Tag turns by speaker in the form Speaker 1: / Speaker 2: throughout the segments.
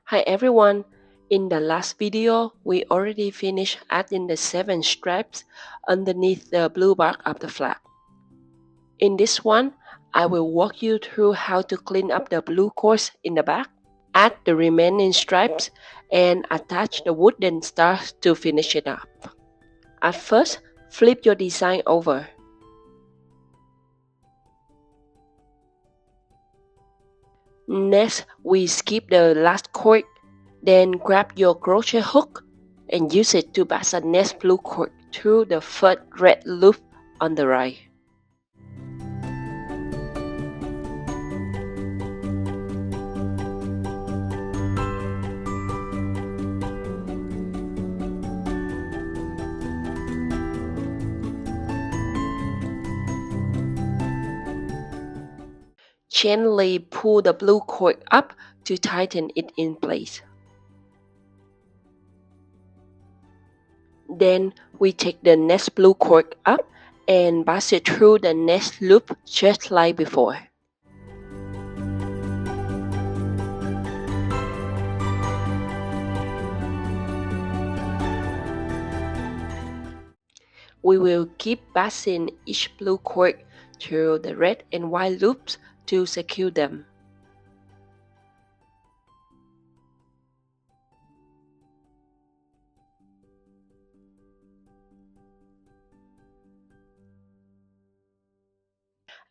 Speaker 1: Hi everyone! In the last video, we already finished adding the 7 stripes underneath the blue bark of the flag. In this one, I will walk you through how to clean up the blue course in the back, add the remaining stripes, and attach the wooden stars to finish it up. At first, flip your design over. Next, we skip the last cord. Then grab your crochet hook and use it to pass a next blue cord through the first red loop on the right. Gently pull the blue cord up to tighten it in place. Then we take the next blue cord up and pass it through the next loop just like before. We will keep passing each blue cord through the red and white loops to secure them.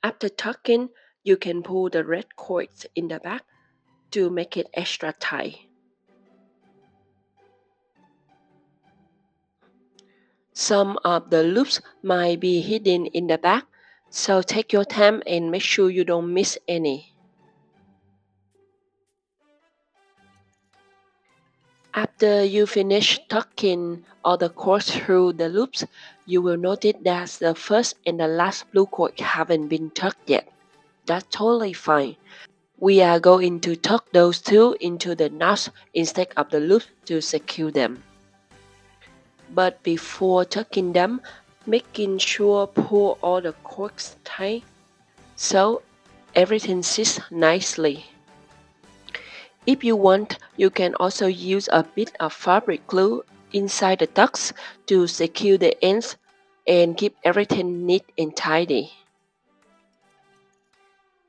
Speaker 1: After tucking, you can pull the red cords in the back to make it extra tight. Some of the loops might be hidden in the back, so take your time and make sure you don't miss any. After you finish tucking all the cords through the loops, you will notice that the first and the last blue cord haven't been tucked yet. That's totally fine. We are going to tuck those two into the knots instead of the loops to secure them. But before tucking them, making sure pull all the cords tight so everything sits nicely. If you want, you can also use a bit of fabric glue inside the tucks to secure the ends and keep everything neat and tidy.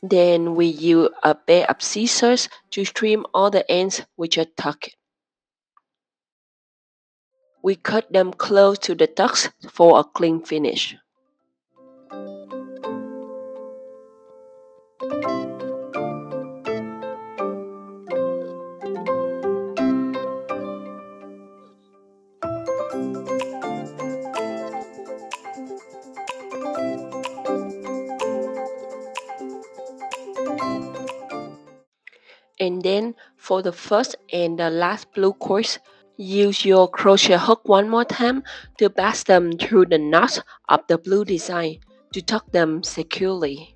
Speaker 1: Then we use a pair of scissors to trim all the ends we just tucked. We cut them close to the tucks for a clean finish. And then for the first and the last blue cords, use your crochet hook one more time to pass them through the knots of the blue design to tuck them securely.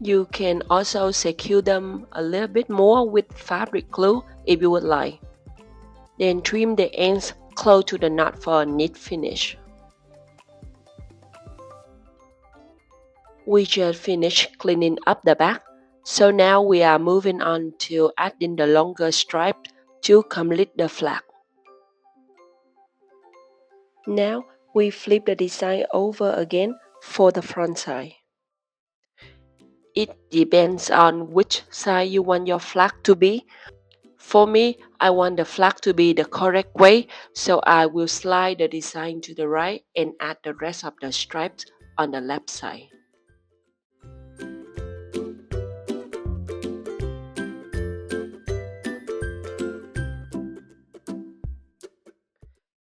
Speaker 1: You can also secure them a little bit more with fabric glue if you would like. Then trim the ends close to the knot for a neat finish. We just finished cleaning up the back, so now we are moving on to adding the longer stripe to complete the flag. Now we flip the design over again for the front side. It depends on which side you want your flag to be. For me, I want the flag to be the correct way, so I will slide the design to the right and add the rest of the stripes on the left side.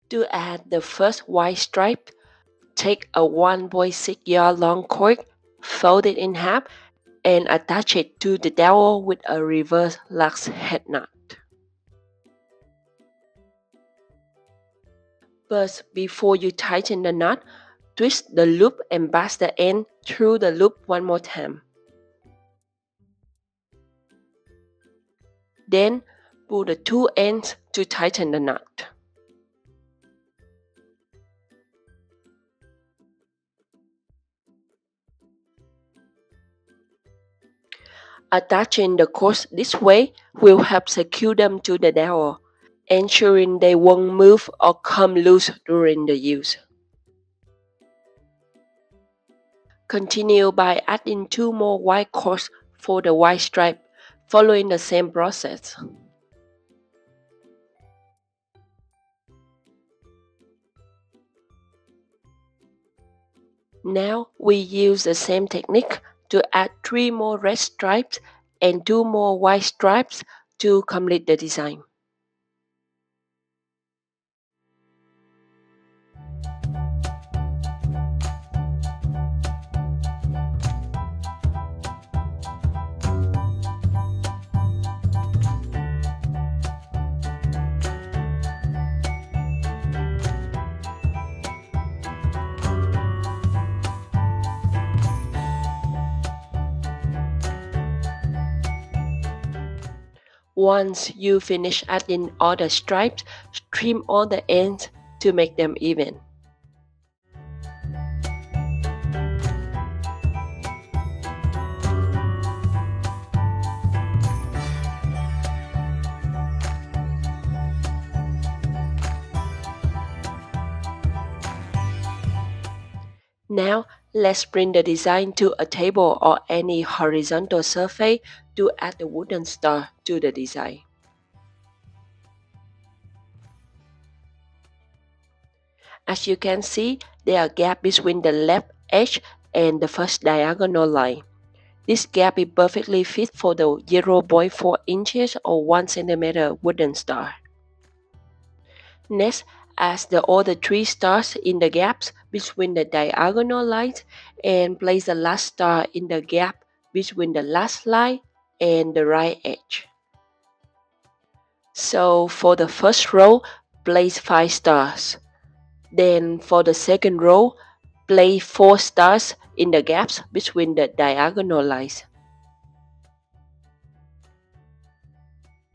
Speaker 1: To add the first white stripe, take a 1.6 yard long cord, fold it in half, and attach it to the dowel with a reverse lax head knot. But before you tighten the knot, twist the loop and pass the end through the loop one more time. Then pull the two ends to tighten the knot. Attaching the cords this way will help secure them to the dowel, ensuring they won't move or come loose during the use. Continue by adding 2 more white cords for the white stripe, following the same process. Now we use the same technique to add 3 more red stripes and 2 more white stripes to complete the design. Once you finish adding all the stripes, trim all the ends to make them even. Now, let's bring the design to a table or any horizontal surface to add the wooden star to the design. As you can see, there are gaps between the left edge and the first diagonal line. This gap is perfectly fit for the 0.4 inches or 1 centimeter wooden star. Next, add all the 3 stars in the gaps between the diagonal lines and place the last star in the gap between the last line and the right edge. So for the first row, place 5 stars. Then for the second row, place 4 stars in the gaps between the diagonal lines.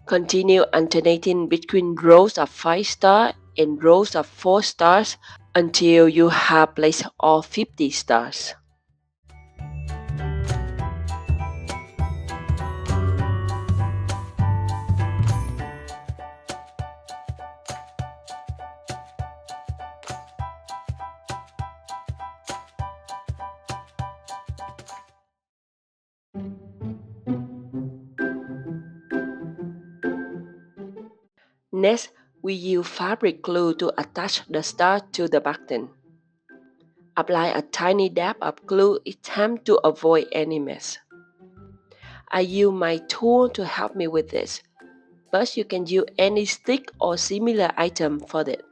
Speaker 1: Continue alternating between rows of 5 stars and rows of 4 stars until you have placed all 50 stars. Next, we use fabric glue to attach the star to the button. Apply a tiny dab of glue each time to avoid any mess. I use my tool to help me with this, but you can use any stick or similar item for it.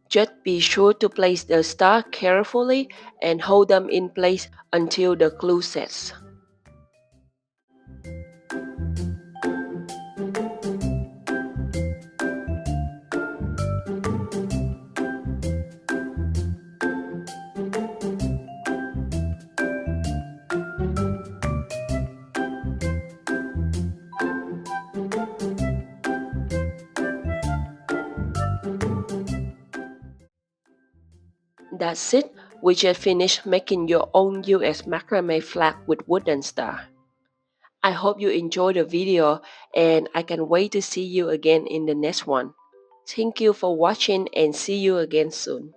Speaker 1: Just be sure to place the star carefully and hold them in place until the glue sets. That's it, we just finished making your own U.S. macrame flag with wooden star. I hope you enjoyed the video and I can wait to see you again in the next one. Thank you for watching and see you again soon.